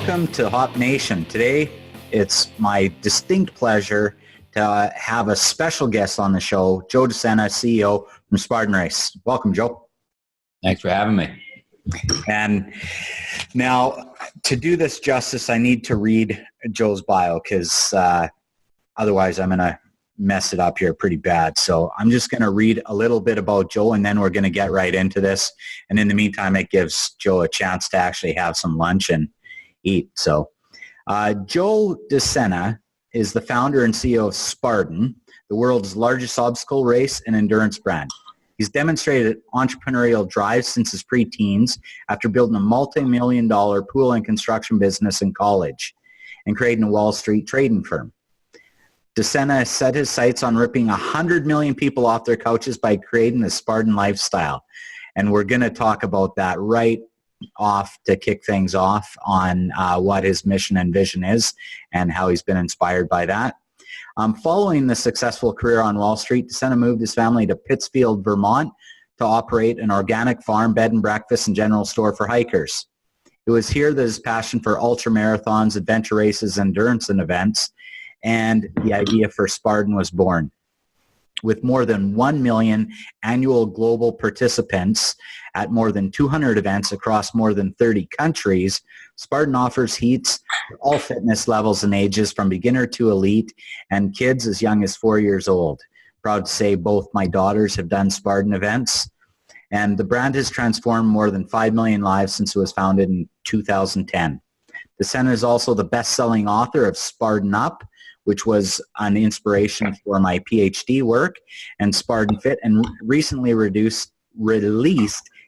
Welcome to Hop Nation. Today, it's my distinct pleasure to have a special guest on the show, Joe DeSena, CEO from Spartan Race. Welcome, Joe. Thanks for having me. And now, to do this justice, I need to read Joe's bio because otherwise I'm going to mess it up here pretty bad. So I'm just going to read a little bit about Joe, and then we're going to get right into this. And in the meantime, it gives Joe a chance to actually have some lunch and eat. So Joe DeSena is the founder and CEO of Spartan, the world's largest obstacle race and endurance brand. He's demonstrated entrepreneurial drive since his pre-teens after building a multi-million-dollar pool and construction business in college and creating a Wall Street trading firm. DeSena set his sights on ripping 100 million people off their couches by creating the Spartan lifestyle. And we're going to talk about that right off to kick things off on what his mission and vision is and how he's been inspired by that. Following the successful career on Wall Street, DeSena moved his family to Pittsfield, Vermont to operate an organic farm, bed and breakfast, and general store for hikers. It was here that his passion for ultra marathons, adventure races, endurance and events, and the idea for Spartan was born. With more than 1 million annual global participants at more than 200 events across more than 30 countries, Spartan offers heats for all fitness levels and ages from beginner to elite and kids as young as 4 years old. Proud to say both my daughters have done Spartan events, and the brand has transformed more than 5 million lives since it was founded in 2010. DeSena is also the best-selling author of Spartan Up, which was an inspiration for my PhD work, and Spartan Fit, and recently released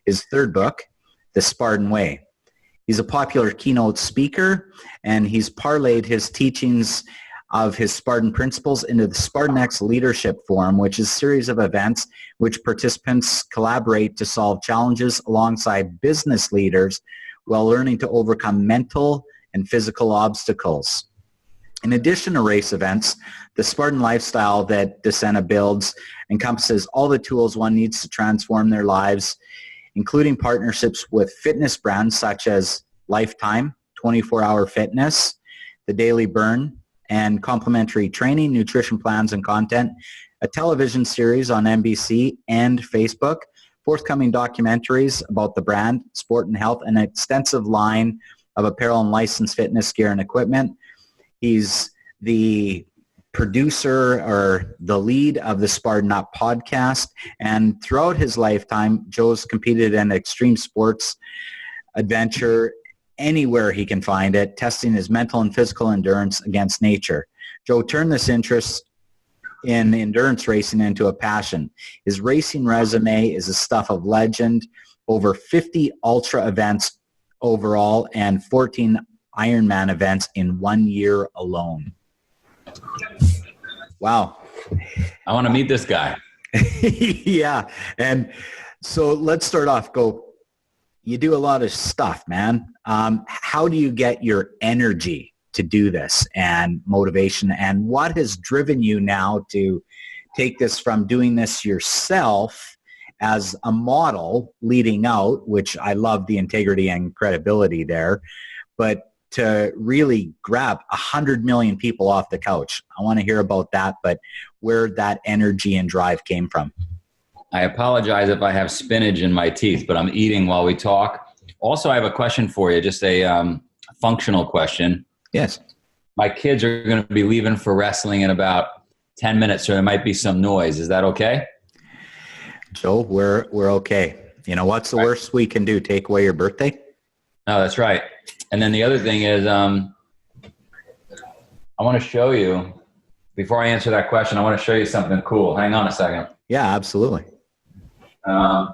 his third book, The Spartan Way. He's a popular keynote speaker, and he's parlayed his teachings of his Spartan principles into the Spartan X Leadership Forum, which is a series of events which participants collaborate to solve challenges alongside business leaders while learning to overcome mental and physical obstacles. In addition to race events, the Spartan lifestyle that DeSena builds encompasses all the tools one needs to transform their lives, including partnerships with fitness brands such as Lifetime, 24-Hour Fitness, The Daily Burn, and complimentary training, nutrition plans, and content, a television series on NBC and Facebook, forthcoming documentaries about the brand, sport and health, and an extensive line of apparel and licensed fitness gear and equipment. He's the producer or the lead of the Spartan Up podcast, and throughout his lifetime, Joe's competed in extreme sports adventure anywhere he can find it, testing his mental and physical endurance against nature. Joe turned this interest in endurance racing into a passion. His racing resume is the stuff of legend, over 50 ultra events overall and 14 Ironman events in 1 year alone. Wow. I want to meet this guy. Yeah. And so let's start off. You do a lot of stuff, man. How do you get your energy to do this and motivation? And what has driven you now to take this from doing this yourself as a model leading out, which I love the integrity and credibility there, but to really grab 100 million people off the couch? I want to hear about that, but where that energy and drive came from. I apologize if I have spinach in my teeth, but I'm eating while we talk. Also, I have a question for you, just a functional question. Yes. My kids are going to be leaving for wrestling in about 10 minutes, so there might be some noise. Is that okay? Joe, we're okay. You know, what's the worst we can do? Take away your birthday? No, that's right. And then the other thing is, I want to show you, before I answer that question, I want to show you something cool. Hang on a second. Yeah, absolutely. Guys,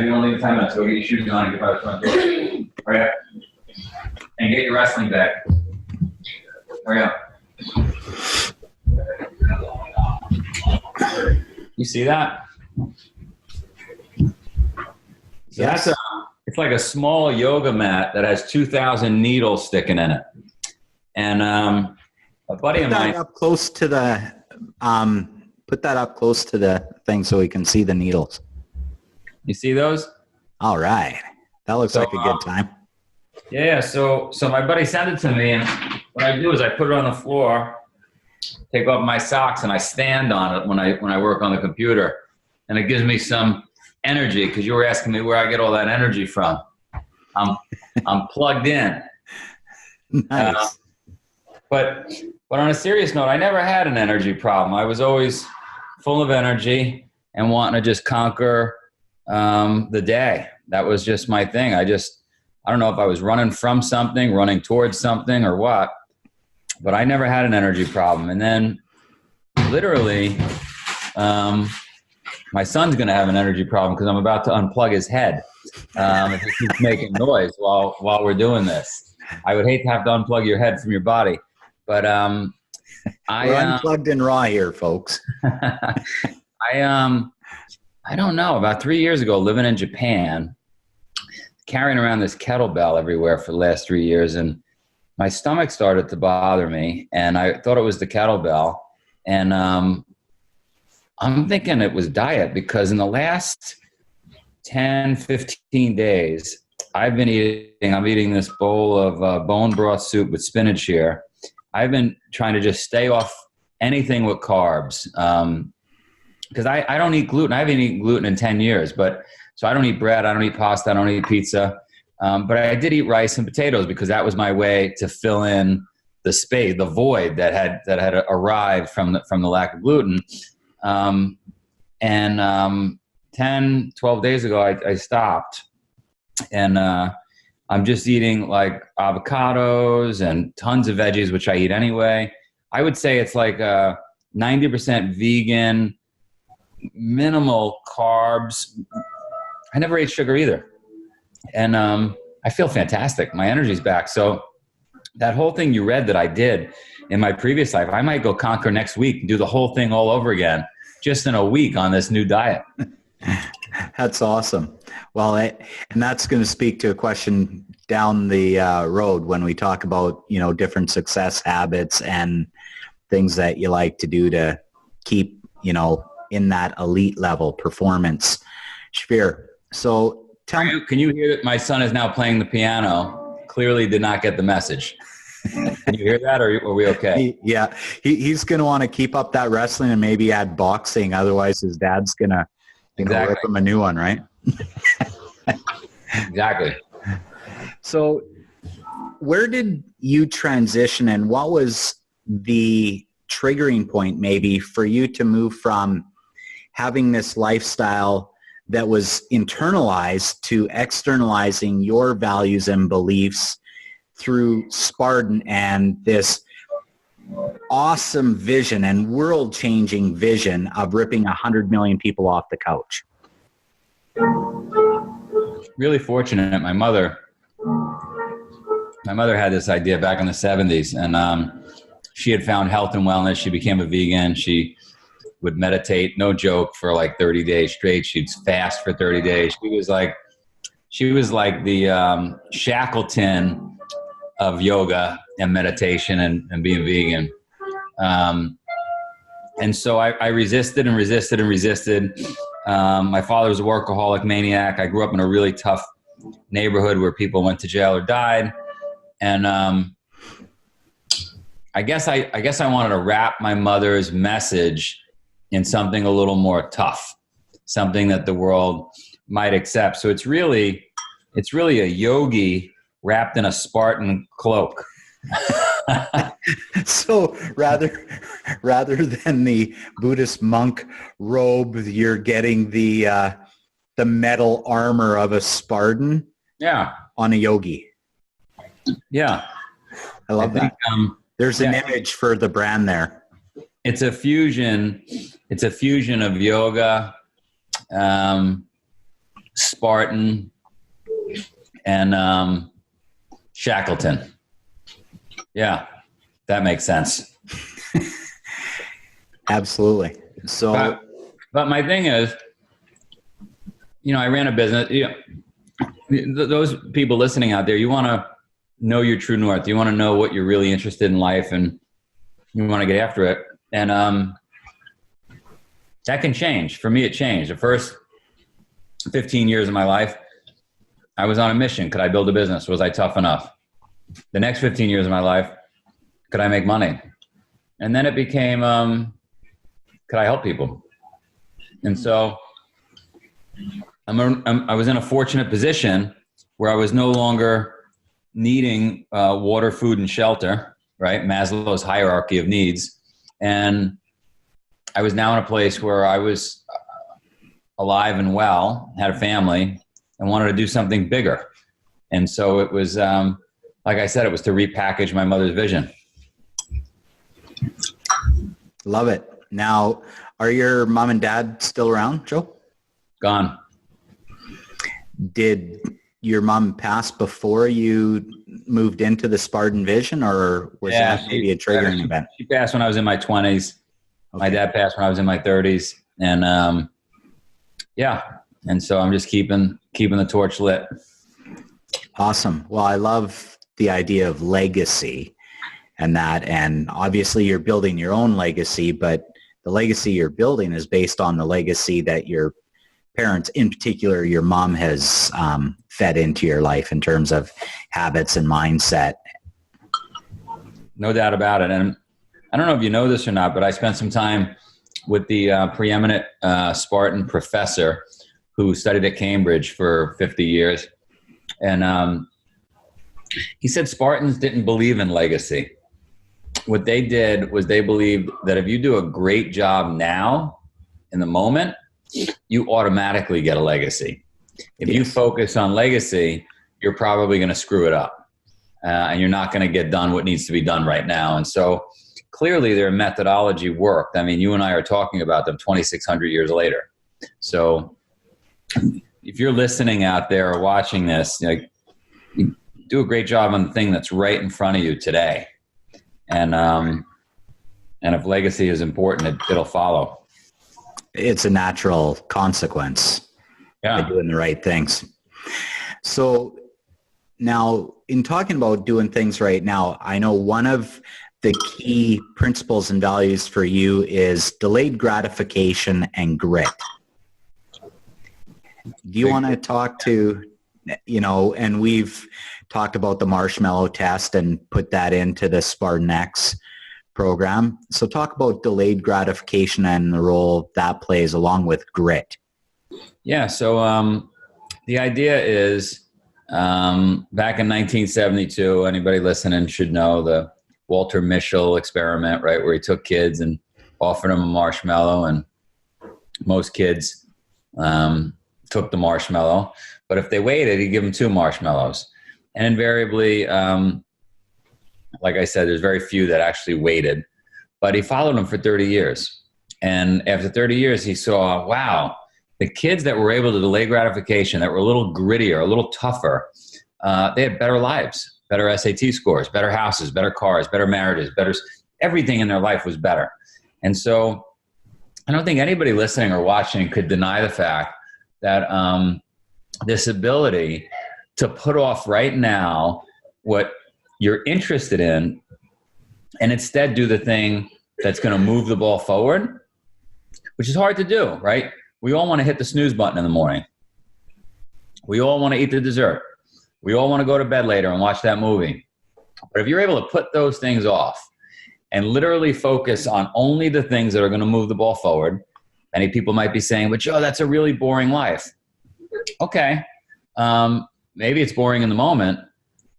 you don't leave 10 minutes. Go get your shoes on and get by the front door. Hurry up. And get your wrestling bag. Hurry up. You see that? So yes. It's like a small yoga mat that has 2,000 needles sticking in it. And a buddy of mine. Put that up close to the thing so we can see the needles. You see those? All right. That looks like a good time. Yeah. So my buddy sent it to me, and what I do is I put it on the floor, take off my socks, and I stand on it when I work on the computer, and it gives me some energy, because you were asking me where I get all that energy from. I'm plugged in. Nice. But on a serious note, I never had an energy problem. I was always full of energy and wanting to just conquer the day. That was just my thing. I don't know if I was running from something, running towards something, or what, but I never had an energy problem. And then literally, my son's going to have an energy problem because I'm about to unplug his head if he keeps making noise while we're doing this. I would hate to have to unplug your head from your body, but We're unplugged and raw here, folks. I don't know. About 3 years ago, living in Japan, carrying around this kettlebell everywhere for the last 3 years, and my stomach started to bother me, and I thought it was the kettlebell, and I'm thinking it was diet, because in the last 10, 15 days, I'm eating this bowl of bone broth soup with spinach here. I've been trying to just stay off anything with carbs, because I don't eat gluten. I haven't eaten gluten in 10 years, so I don't eat bread, I don't eat pasta, I don't eat pizza. But I did eat rice and potatoes, because that was my way to fill in the space, the void that had arrived from the lack of gluten. 10, 12 days ago, I stopped, and I'm just eating like avocados and tons of veggies, which I eat anyway. I would say it's like 90% vegan, minimal carbs. I never ate sugar either. And I feel fantastic. My energy's back. So that whole thing you read that I did in my previous life, I might go conquer next week and do the whole thing all over again, just in a week on this new diet. That's awesome. Well, and that's going to speak to a question down the road when we talk about, different success habits and things that you like to do to keep, in that elite level performance sphere. So tell me. Can you hear that my son is now playing the piano? Clearly did not get the message. Can you hear that, or are we okay? He's going to want to keep up that wrestling and maybe add boxing. Otherwise, his dad's going to rip him a new one, right? Exactly. So where did you transition, and what was the triggering point maybe for you to move from having this lifestyle that was internalized to externalizing your values and beliefs through Spartan and this awesome vision and world-changing vision of ripping 100 million people off the couch? Really fortunate. My mother had this idea back in the 70s, and she had found health and wellness. She became a vegan. She would meditate, no joke, for like 30 days straight. She'd fast for 30 days. She was like the Shackleton of yoga and meditation and being vegan. And so I resisted and resisted and resisted. My father was a workaholic maniac. I grew up in a really tough neighborhood where people went to jail or died. And I guess I wanted to wrap my mother's message in something a little more tough, something that the world might accept. So it's really a yogi wrapped in a Spartan cloak. So rather than the Buddhist monk robe, you're getting the metal armor of a Spartan. Yeah. On a yogi. Yeah. I love that. There's an image for the brand there. It's a fusion of yoga, Spartan, and Shackleton. Yeah, that makes sense. Absolutely. So, but my thing is, I ran a business. Those people listening out there, you want to know your true north. You want to know what you're really interested in life, and you want to get after it. And that can change. For me, it changed. The first 15 years of my life, I was on a mission. Could I build a business? Was I tough enough? The next 15 years of my life, could I make money? And then it became, could I help people? And so I was in a fortunate position where I was no longer needing water, food, and shelter, right? Maslow's hierarchy of needs. And I was now in a place where I was alive and well, had a family, and wanted to do something bigger. And so it was, like I said, it was to repackage my mother's vision. Love it. Now, are your mom and dad still around, Joe? Gone. Did your mom pass before you moved into the Spartan vision, or was that maybe a triggering event? She passed when I was in my 20s. Okay. My dad passed when I was in my 30s. And and so I'm just keeping the torch lit. Awesome. Well, I love the idea of legacy and that, and obviously you're building your own legacy, but the legacy you're building is based on the legacy that your parents, in particular your mom, has fed into your life in terms of habits and mindset. No doubt about it. And I don't know if you know this or not, but I spent some time with the preeminent Spartan professor who studied at Cambridge for 50 years. And he said Spartans didn't believe in legacy. What they did was they believed that if you do a great job now, in the moment, you automatically get a legacy. If you focus on legacy, you're probably going to screw it up. And you're not going to get done what needs to be done right now. And so clearly their methodology worked. I mean, you and I are talking about them 2,600 years later. So if you're listening out there or watching this, you do a great job on the thing that's right in front of you today. And if legacy is important, it'll follow. It's a natural consequence of doing the right things. So now, in talking about doing things right now, I know one of the key principles and values for you is delayed gratification and grit. Do you want to talk to, and we've talked about the marshmallow test and put that into the Spartan X program. So talk about delayed gratification and the role that plays along with grit. Yeah. So the idea is back in 1972, anybody listening should know the Walter Mischel experiment, right? Where he took kids and offered them a marshmallow, and most kids took the marshmallow, but if they waited, he'd give them 2 marshmallows. And invariably, like I said, there's very few that actually waited, but he followed them for 30 years. And after 30 years, he saw, wow, the kids that were able to delay gratification, that were a little grittier, a little tougher, they had better lives, better SAT scores, better houses, better cars, better marriages, everything in their life was better. And so I don't think anybody listening or watching could deny the fact that this ability to put off right now what you're interested in and instead do the thing that's going to move the ball forward, which is hard to do, right? We all want to hit the snooze button in the morning. We all want to eat the dessert. We all want to go to bed later and watch that movie. But if you're able to put those things off and literally focus on only the things that are going to move the ball forward, many people might be saying, but Joe, that's a really boring life. Okay. Maybe it's boring in the moment,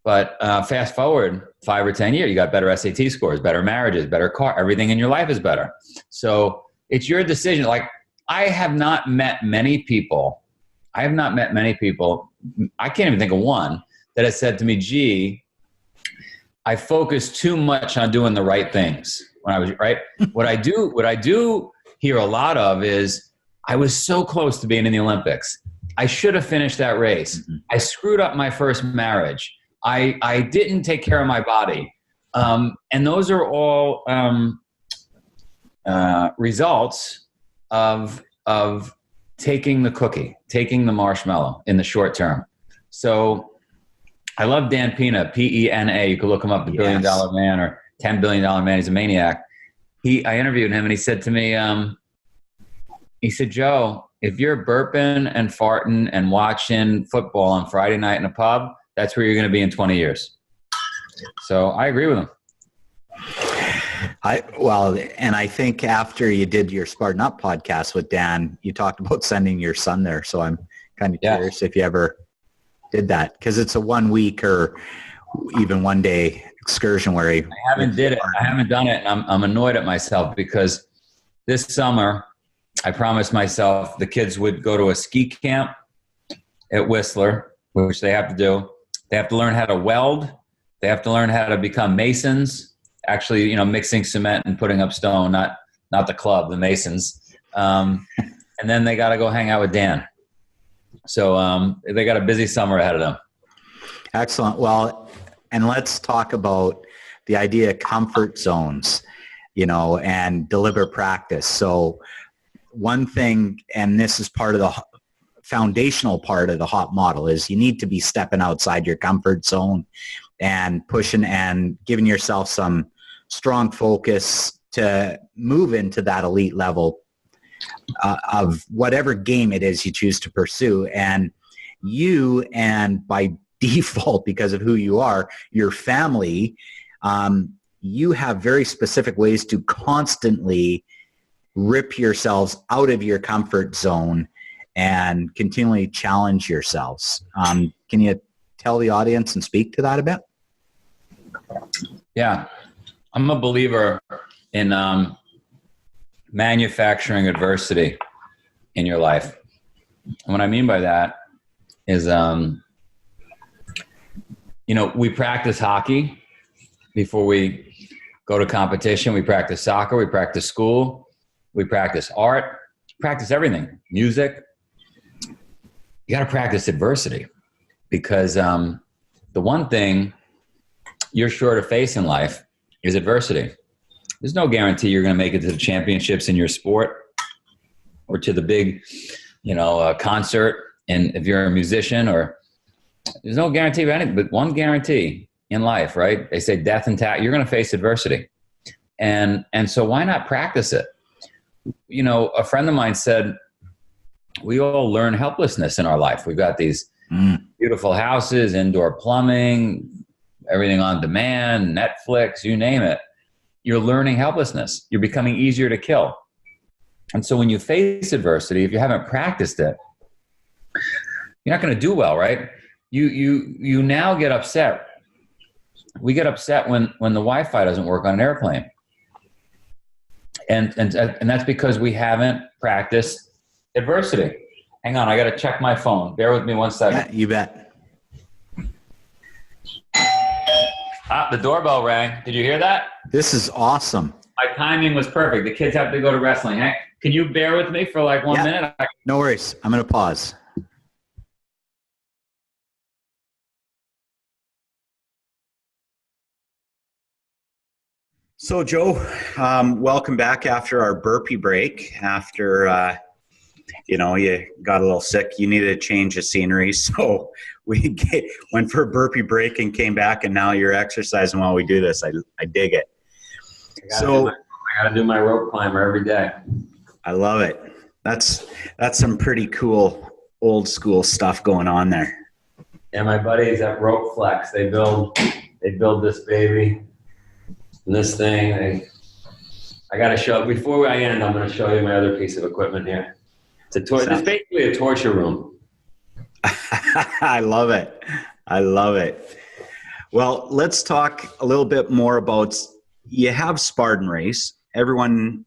but fast forward 5 or 10 years, you got better SAT scores, better marriages, better car, everything in your life is better. So it's your decision. Like, I have not met many people. I can't even think of one that has said to me, gee, I focused too much on doing the right things when I was right. What I do hear a lot of is, I was so close to being in the Olympics. I should have finished that race. Mm-hmm. I screwed up my first marriage. I didn't take care of my body. And those are all results of taking the cookie, taking the marshmallow in the short term. So I love Dan Pena, P-E-N-A. You can look him up, the $1 Billion Man or $10 Billion Man. He's a maniac. I interviewed him and he said to me, he said, Joe, if you're burping and farting and watching football on Friday night in a pub, that's where you're going to be in 20 years. So I agree with him. And I think after you did your Spartan Up podcast with Dan, you talked about sending your son there. So I'm kind of curious if you ever did that, because it's a 1 week or even 1 day excursion where I haven't done it. And I'm annoyed at myself because this summer I promised myself the kids would go to a ski camp at Whistler, which they have to do. They have to learn how to weld. They have to learn how to become masons, actually, mixing cement and putting up stone, not the club, the masons. And then they got to go hang out with Dan. So they got a busy summer ahead of them. Excellent. Well, and let's talk about the idea of comfort zones, and deliberate practice. So one thing, and this is part of the foundational part of the HOP model, is you need to be stepping outside your comfort zone and pushing and giving yourself some strong focus to move into that elite level of whatever game it is you choose to pursue. And by default, because of who you are, your family, you have very specific ways to constantly rip yourselves out of your comfort zone and continually challenge yourselves. Can you tell the audience and speak to that a bit? Yeah. I'm a believer in manufacturing adversity in your life. And what I mean by that is, we practice hockey before we go to competition. We practice soccer. We practice school. We practice art. Practice everything. Music. You got to practice adversity, because the one thing you're sure to face in life is adversity. There's no guarantee you're going to make it to the championships in your sport or to the big, concert. And if you're a musician, or there's no guarantee of anything, but one guarantee in life, right? They say death and tax, you're going to face adversity. And so why not practice it? A friend of mine said, we all learn helplessness in our life. We've got these beautiful houses, indoor plumbing, everything on demand, Netflix, you name it. You're learning helplessness. You're becoming easier to kill. And so when you face adversity, if you haven't practiced it, you're not going to do well, right? You now get upset. We get upset when the Wi-Fi doesn't work on an airplane. And that's because we haven't practiced adversity. Hang on, I got to check my phone. Bear with me 1 second. Yeah, you bet. The doorbell rang. Did you hear that? This is awesome. My timing was perfect. The kids have to go to wrestling. Hey, can you bear with me for like 1 minute? No worries. I'm going to pause. So, Joe, welcome back after our burpee break. After, you got a little sick. You needed a change of scenery. So we went for a burpee break and came back, and now you're exercising while we do this. I dig it. I got to do my rope climber every day. I love it. That's some pretty cool old school stuff going on there. Yeah, my buddies at Rope Flex, they build this baby. And this thing, I got to show, before I end, I'm going to show you my other piece of equipment here. It's basically a torture room. I love it. I love it. Well, let's talk a little bit more about, you have Spartan Race. Everyone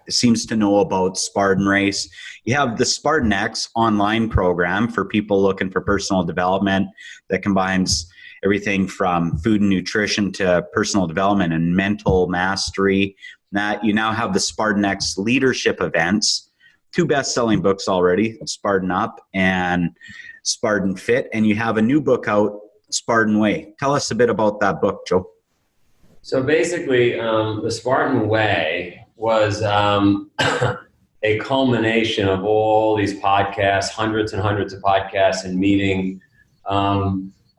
seems to know about Spartan Race. You have the Spartan X online program for people looking for personal development that combines everything from food and nutrition to personal development and mental mastery. That you now have the Spartan X leadership events, 2 best-selling books already, Spartan Up and Spartan Fit, and you have a new book out, Spartan Way. Tell us a bit about that book, Joe. So basically, the Spartan Way was a culmination of all these podcasts, hundreds and hundreds of podcasts, and meeting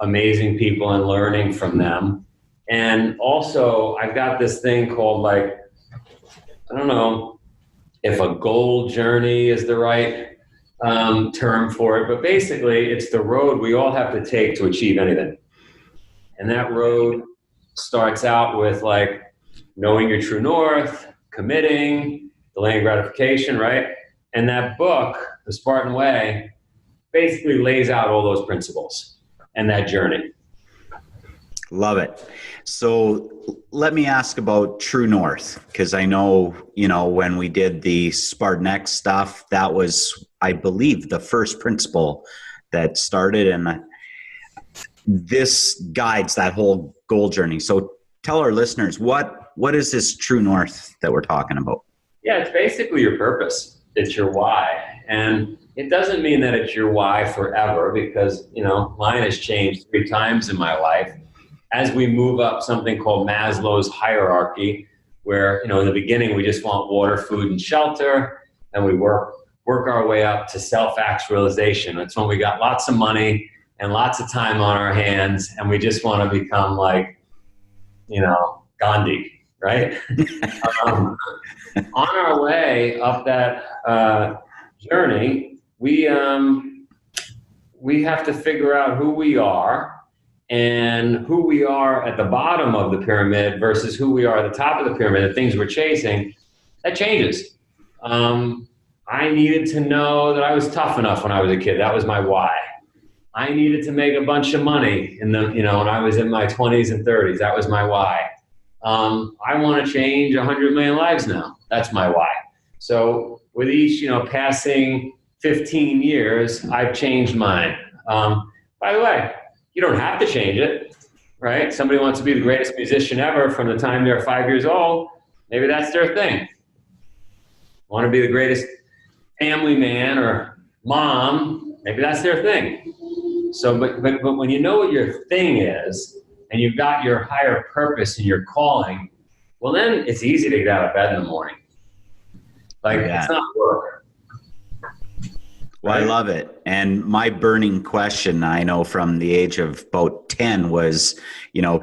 amazing people and learning from them. And also, I've got this thing called, I don't know if a goal journey is the right term for it, but basically it's the road we all have to take to achieve anything. And that road starts out with like knowing your true north, committing, delaying gratification, right? And that book, The Spartan Way, basically lays out all those principles and that journey. Love it. So let me ask about True North, because I know, when we did the Spartan X stuff, that was, I believe, the first principle that started, and this guides that whole goal journey. So tell our listeners, what is this True North that we're talking about? Yeah, it's basically your purpose. It's your why. And it doesn't mean that it's your why forever, because, mine has changed 3 times in my life. As we move up something called Maslow's hierarchy, where, in the beginning, we just want water, food, and shelter, and we work our way up to self-actualization. That's when we got lots of money and lots of time on our hands, and we just want to become like, Gandhi, right? On our way up that journey, we have to figure out who we are, and who we are at the bottom of the pyramid versus who we are at the top of the pyramid, the things we're chasing, that changes. I needed to know that I was tough enough when I was a kid. That was my why. I needed to make a bunch of money when I was in my 20s and 30s. That was my why. I want to change 100 million lives now. That's my why. So with each, passing 15 years, I've changed mine. By the way, you don't have to change it, right? Somebody wants to be the greatest musician ever from the time they're 5 years old. Maybe that's their thing. Want to be the greatest family man or mom. Maybe that's their thing. So, but when you know what your thing is, and you've got your higher purpose and your calling, well, then it's easy to get out of bed in the morning. It's not work. Well, I love it. And my burning question, I know from the age of about 10 was,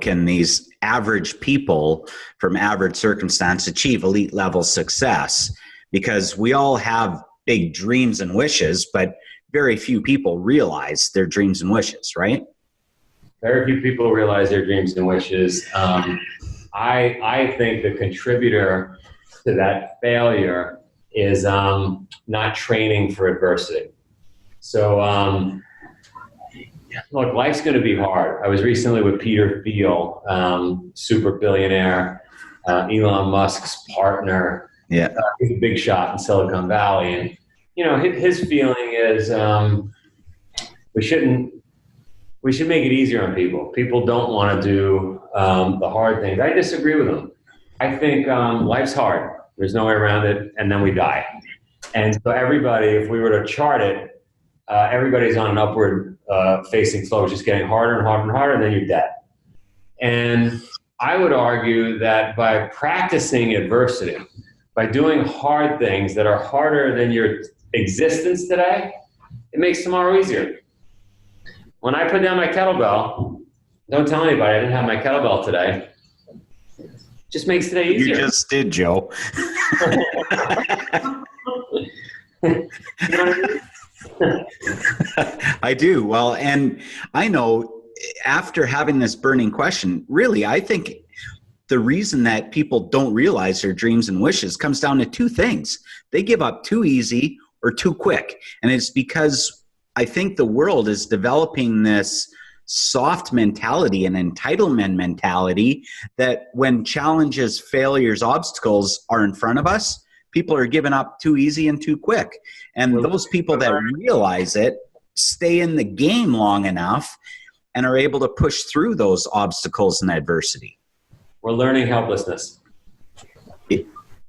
can these average people from average circumstance achieve elite level success? Because we all have big dreams and wishes, but very few people realize their dreams and wishes, right? Very few people realize their dreams and wishes. I think the contributor to that failure is not training for adversity. So, look, life's going to be hard. I was recently with Peter Thiel, super billionaire, Elon Musk's partner. Yeah, he's a big shot in Silicon Valley, and his feeling is we should make it easier on people. People don't want to do the hard things. I disagree with him. I think life's hard. There's no way around it, and then we die. And so everybody, if we were to chart it, everybody's on an upward facing flow, just getting harder and harder and harder, and then you're dead. And I would argue that by practicing adversity, by doing hard things that are harder than your existence today, it makes tomorrow easier. When I put down my kettlebell, don't tell anybody I didn't have my kettlebell today. Just makes today easier. You just did, Joe. You know what I mean? I do. Well, and I know after having this burning question, really, I think the reason that people don't realize their dreams and wishes comes down to 2 things. They give up too easy or too quick. And it's because I think the world is developing this soft mentality and entitlement mentality that when challenges, failures, obstacles are in front of us, people are giving up too easy and too quick. And those people that realize it stay in the game long enough and are able to push through those obstacles and adversity. We're learning helplessness.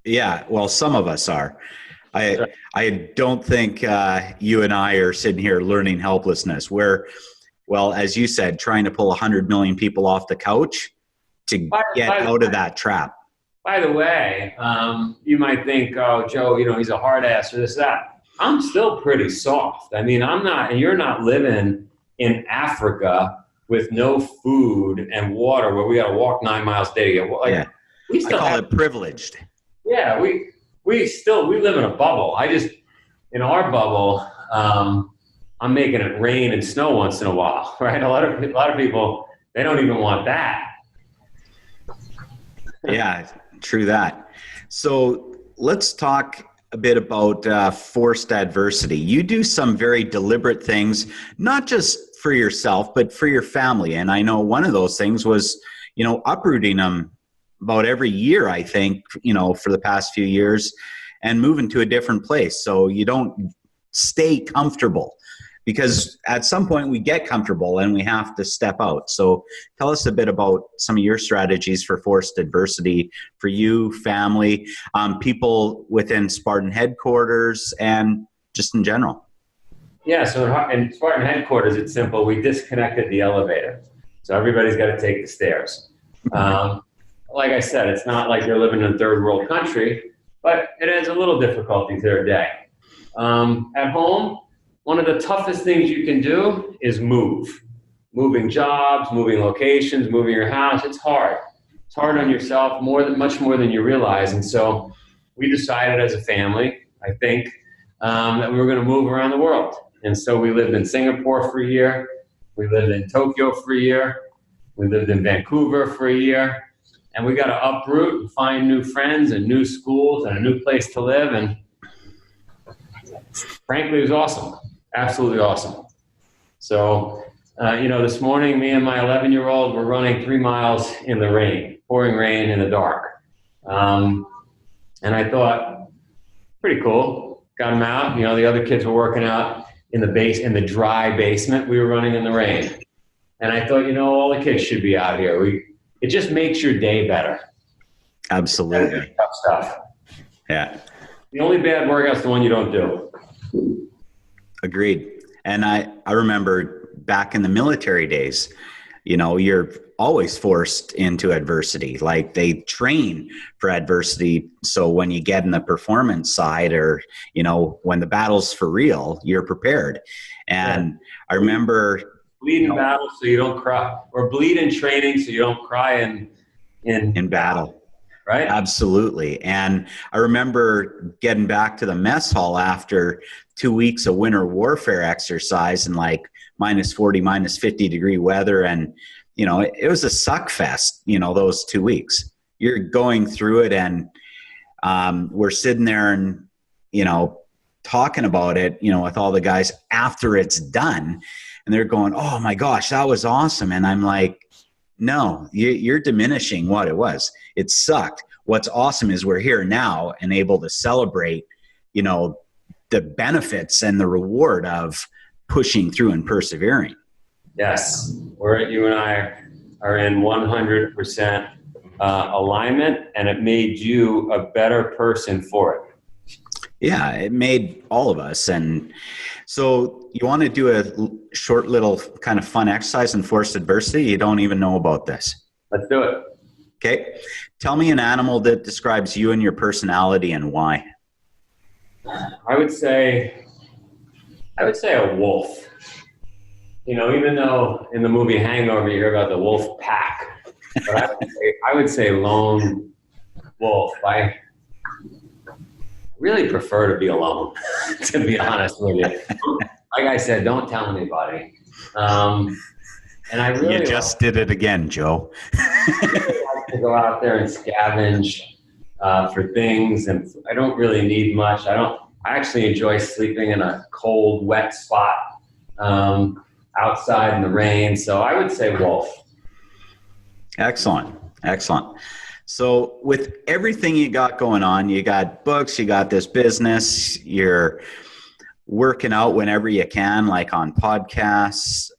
Yeah, well, some of us are. I don't think you and I are sitting here learning helplessness. We're, well, as you said, trying to pull 100 million people off the couch to get out of that trap. By the way, you might think, oh, Joe, he's a hard ass or this, that. I'm still pretty soft. I mean, I'm not, and you're not living in Africa with no food and water where we got to walk 9 miles a day to get, yeah. We still call it privileged. Yeah, we live in a bubble. In our bubble, I'm making it rain and snow once in a while, right? A lot of people, they don't even want that. Yeah, true that. So let's talk a bit about forced adversity. You do some very deliberate things, not just for yourself, but for your family. And I know one of those things was, uprooting them about every year, I think, for the past few years, and moving to a different place. So you don't stay comfortable, because at some point we get comfortable and we have to step out. So tell us a bit about some of your strategies for forced adversity for you, family, people within Spartan headquarters, and just in general. Yeah, so in Spartan headquarters, it's simple. We disconnected the elevator. So everybody's got to take the stairs. Like I said, it's not like you're living in a third world country, but it adds a little difficulty to their day. At home, one of the toughest things you can do is moving jobs, moving locations, moving your house. It's hard. It's hard on yourself much more than you realize. And so we decided as a family, I think, that we were going to move around the world. And so we lived in Singapore for a year. We lived in Tokyo for a year. We lived in Vancouver for a year. And we got to uproot and find new friends and new schools and a new place to live. And frankly, it was awesome. Absolutely awesome. So, this morning, me and my 11-year-old were running 3 miles in the rain, pouring rain in the dark. And I thought, pretty cool. Got them out. The other kids were working out in the dry basement. We were running in the rain. And I thought, all the kids should be out here. It just makes your day better. Absolutely. Tough stuff. Yeah. The only bad workout's the one you don't do. Agreed. And I remember back in the military days, you're always forced into adversity. Like, they train for adversity. So when you get in the performance side, or, when the battle's for real, you're prepared. And yeah. I remember bleed in battle so you don't cry, or bleed in training so you don't cry in battle. Right? Absolutely. And I remember getting back to the mess hall after 2 weeks of winter warfare exercise, and like -40, -50 degree weather. And, it was a suck fest, those 2 weeks. You're going through it, and we're sitting there and, talking about it, with all the guys after it's done. And they're going, "Oh my gosh, that was awesome." And I'm like, no, you're diminishing what it was. It sucked. What's awesome is we're here now and able to celebrate, the benefits and the reward of pushing through and persevering. Yes. You and I are in 100% alignment, and it made you a better person for it. Yeah, it made all of us. And so you want to do a short little kind of fun exercise in forced adversity? You don't even know about this. Let's do it. Okay. Tell me an animal that describes you and your personality, and why. I would say a wolf. Even though in the movie Hangover you hear about the wolf pack, but I would say lone wolf. I really prefer to be alone, to be honest with you. Like I said, don't tell anybody. And I really did it again, Joe. I like to go out there and scavenge for things, and I don't really need much. I actually enjoy sleeping in a cold, wet spot outside in the rain. So I would say wolf. Excellent. So with everything you got going on, you got books, you got this business, you're working out whenever you can, like on podcasts.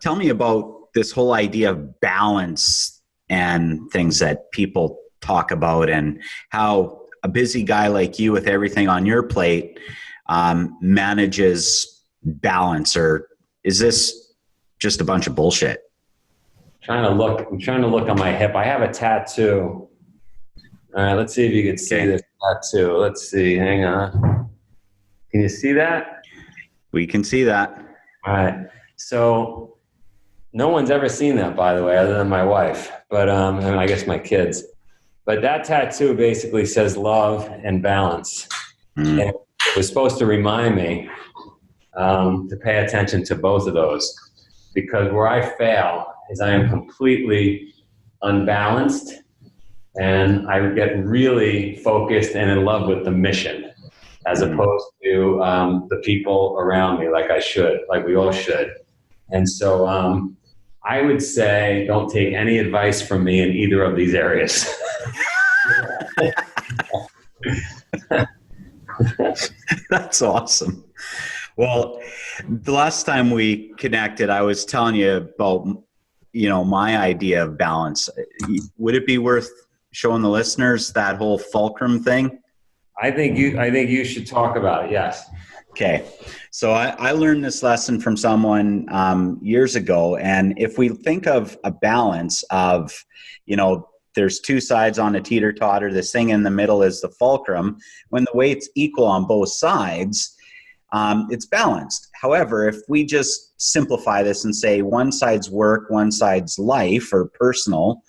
Tell me about this whole idea of balance and things that people talk about, and how a busy guy like you with everything on your plate manages balance. Or is this just a bunch of bullshit? I'm trying to look on my hip. I have a tattoo. All right, let's see if you can see this tattoo. Let's see. Hang on. Can you see that? We can see that. All right. So no one's ever seen that, by the way, other than my wife, but and I guess my kids. But that tattoo basically says love and balance. And was supposed to remind me to pay attention to both of those, because where I fail is I am completely unbalanced, and I would get really focused and in love with the mission as opposed to the people around me, like we all should. And so I would say don't take any advice from me in either of these areas. That's awesome. Well, the last time we connected, I was telling you about, my idea of balance. Would it be worth showing the listeners that whole fulcrum thing? I think you should talk about it. Yes. Okay. So I learned this lesson from someone years ago. And if we think of a balance of, there's two sides on a teeter-totter, this thing in the middle is the fulcrum. When the weight's equal on both sides, it's balanced. However, if we just simplify this and say one side's work, one side's life or personal,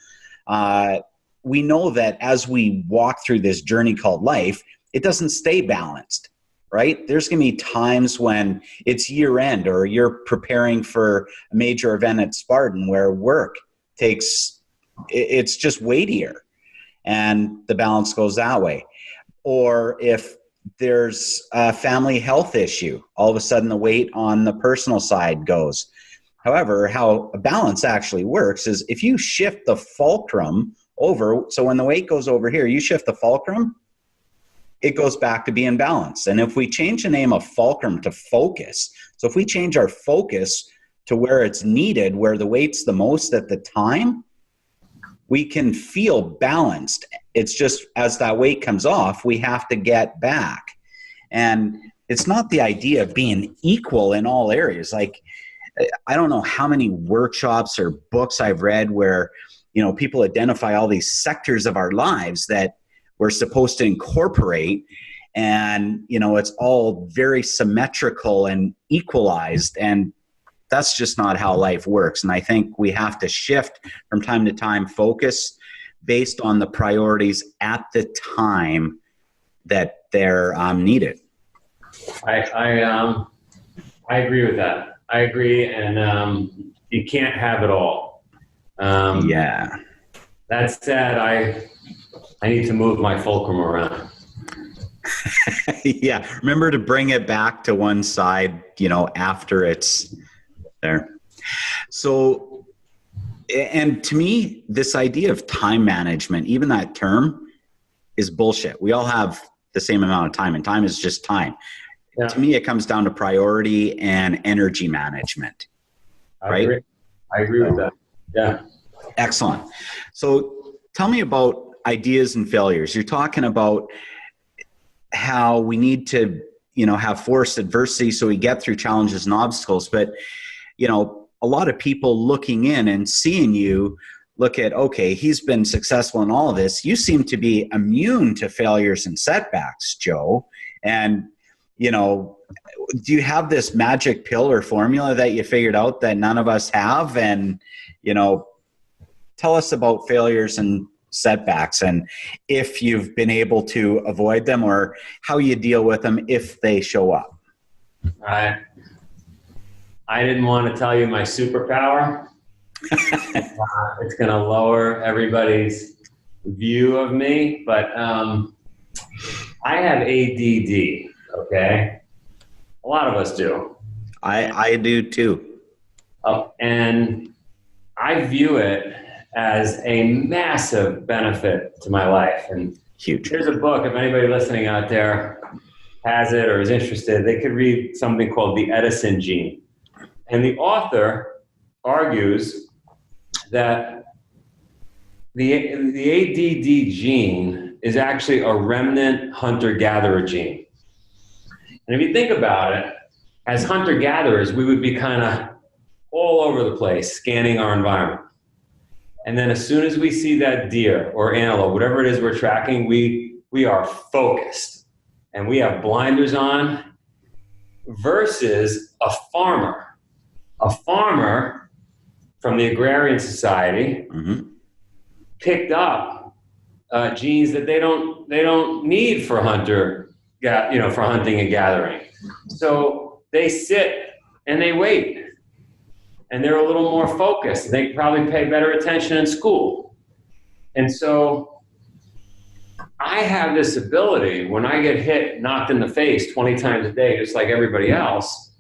we know that as we walk through this journey called life, it doesn't stay balanced, right? There's going to be times when it's year end or you're preparing for a major event at Spartan where work it's just weightier and the balance goes that way. Or if there's a family health issue, all of a sudden the weight on the personal side goes. However, how a balance actually works is if you shift the fulcrum over, so when the weight goes over here, you shift the fulcrum, it goes back to being balanced. And if we change the name of fulcrum to focus, so if we change our focus to where it's needed, where the weight's the most at the time, we can feel balanced. It's just as that weight comes off, we have to get back. And it's not the idea of being equal in all areas. Like, I don't know how many workshops or books I've read where, people identify all these sectors of our lives that we're supposed to incorporate. And, it's all very symmetrical and equalized. And that's just not how life works. And I think we have to shift from time to time focus based on the priorities at the time that they're needed. I agree with that. I agree. And you can't have it all. Yeah. That said, I need to move my fulcrum around. Yeah. Remember to bring it back to one side, after it's there. So, and to me, this idea of time management, even that term, is bullshit. We all have the same amount of time, and time is just time. Yeah. To me, it comes down to priority and energy management. Right? I agree with that. Yeah. Excellent. So tell me about ideas and failures. You're talking about how we need to, have forced adversity so we get through challenges and obstacles. But, a lot of people looking in and seeing you look at, okay, he's been successful in all of this. You seem to be immune to failures and setbacks, Joe. And, do you have this magic pill or formula that you figured out that none of us have? And, tell us about failures and setbacks and if you've been able to avoid them or how you deal with them if they show up. Right. I didn't want to tell you my superpower. It's going to lower everybody's view of me, but I have ADD, okay? A lot of us do. I do too. And I view it as a massive benefit to my life. And huge. There's a book, if anybody listening out there has it or is interested, they could read something called The Edison Gene. And the author argues that the ADD gene is actually a remnant hunter-gatherer gene. And if you think about it, as hunter-gatherers, we would be kind of all over the place scanning our environment. And then as soon as we see that deer or antelope, whatever it is we're tracking, we are focused and we have blinders on, versus a farmer. A farmer from the agrarian society picked up genes that they don't need for hunter for hunting and gathering. So they sit and they wait, and they're a little more focused. They probably pay better attention in school. And so I have this ability, when I get knocked in the face 20 times a day, just like everybody else,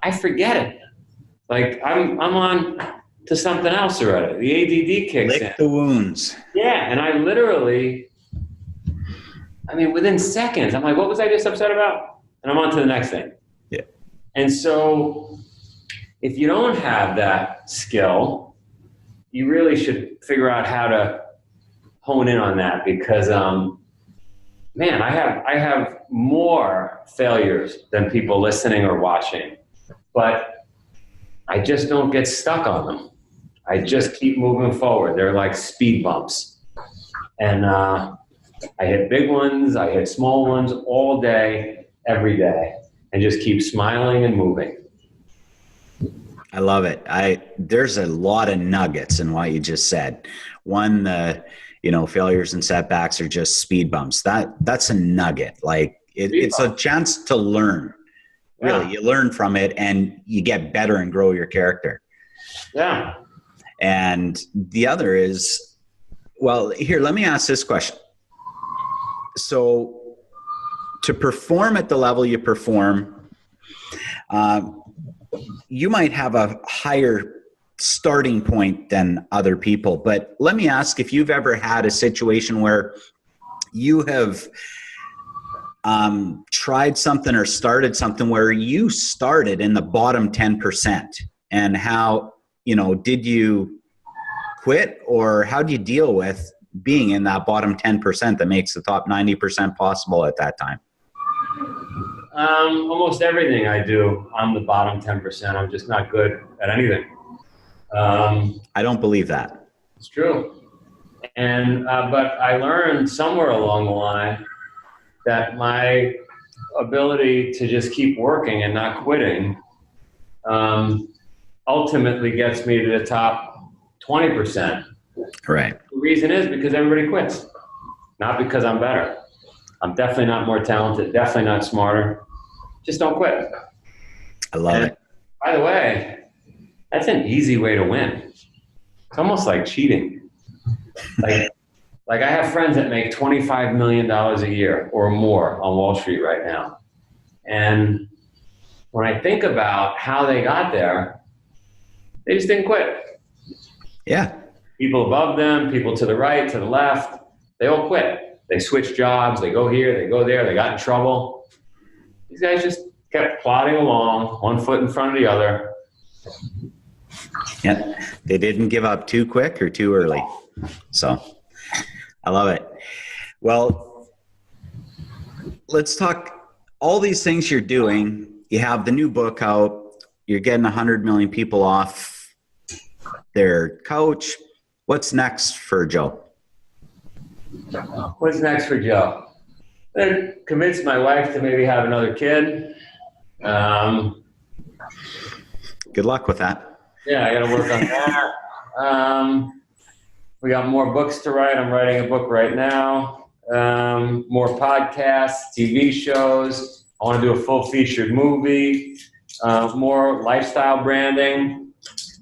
I forget it. Like I'm on to something else already. The ADD kicks in. Lick the wounds. Yeah, and I literally, within seconds, I'm like, what was I just upset about? And I'm on to the next thing. Yeah. And so if you don't have that skill, you really should figure out how to hone in on that, because, I have more failures than people listening or watching, but I just don't get stuck on them. I just keep moving forward. They're like speed bumps. And I hit big ones, I hit small ones all day, every day, and just keep smiling and moving. I love it. There's a lot of nuggets in what you just said. One, failures and setbacks are just speed bumps. That's a nugget. Like it's a chance to learn. Really, you learn from it and you get better and grow your character. Yeah. And the other is, here, let me ask this question. So to perform at the level you perform, you might have a higher starting point than other people. But let me ask if you've ever had a situation where you have tried something or started something where you started in the bottom 10%, and how, did you quit, or how do you deal with being in that bottom 10% that makes the top 90% possible at that time? Almost everything I do, I'm the bottom 10%. I'm just not good at anything. I don't believe that. It's true. And, but I learned somewhere along the line that my ability to just keep working and not quitting ultimately gets me to the top 20%. Right. The reason is because everybody quits, not because I'm better. I'm definitely not more talented, definitely not smarter. Just don't quit. I love it. By the way, that's an easy way to win. It's almost like cheating. Like I have friends that make $25 million a year or more on Wall Street right now. And when I think about how they got there, they just didn't quit. Yeah. People above them, people to the right, to the left, they all quit. They switch jobs, they go here, they go there, they got in trouble. These guys just kept plodding along, one foot in front of the other. Yeah. They didn't give up too quick or too early. So I love it. Well, let's talk all these things you're doing. You have the new book out. You're getting 100 million people off their couch. What's next for Joe? What's next for Joe? I convinced my wife to maybe have another kid. Good luck with that. Yeah, I got to work on that. We got more books to write. I'm writing a book right now. More podcasts, TV shows. I want to do a full featured movie. More lifestyle branding,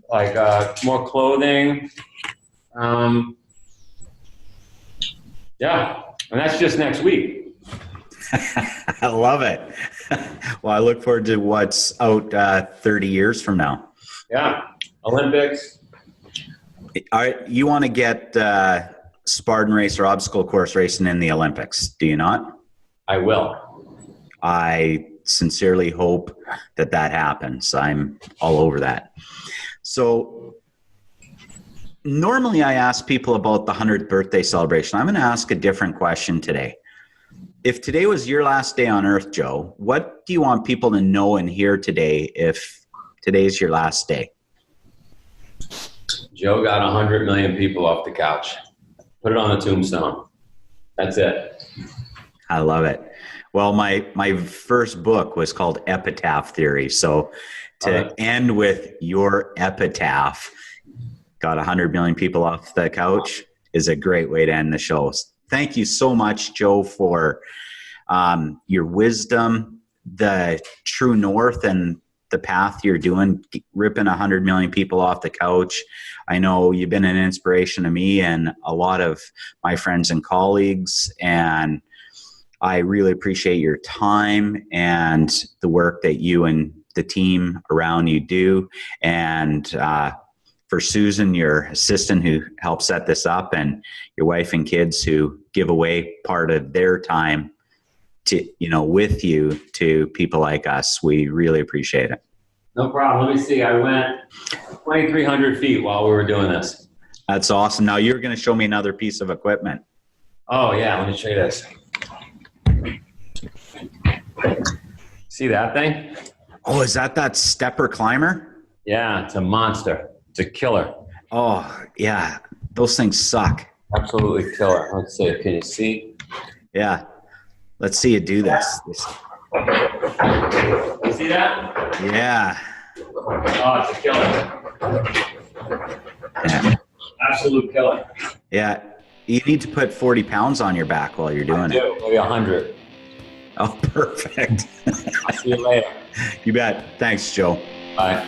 like more clothing. Yeah, and that's just next week. I love it. Well, I look forward to what's out 30 years from now. Yeah, Olympics. All right, you want to get Spartan race or obstacle course racing in the Olympics, do you not? I will. I sincerely hope that happens. I'm all over that. So normally I ask people about the 100th birthday celebration. I'm going to ask a different question today. If today was your last day on earth, Joe, what do you want people to know and hear today if today's your last day? Joe got 100 million people off the couch. Put it on the tombstone. That's it. I love it. Well, my first book was called Epitaph Theory. So to end with your epitaph, got 100 million people off the couch, is a great way to end the show. Thank you so much, Joe, for your wisdom, the true north and the path you're doing, ripping 100 million people off the couch. I know you've been an inspiration to me and a lot of my friends and colleagues, and I really appreciate your time and the work that you and the team around you do. And for Susan, your assistant who helped set this up, and your wife and kids who give away part of their time to, with you to people like us, we really appreciate it. No problem. Let me see. I went 2,300 feet while we were doing this. That's awesome. Now you're going to show me another piece of equipment. Oh yeah. Let me show you this. See that thing? Oh, is that stepper climber? Yeah, it's a monster. It's a killer. Oh yeah. Those things suck. Absolutely killer. Let's see. Can you see? Yeah. Let's see you do this. You see that? Yeah. Oh, it's a killer. Yeah. Absolute killer. Yeah. You need to put 40 pounds on your back while you're doing it. Maybe 100. Oh, perfect. I'll see you later. You bet. Thanks, Joe. Bye.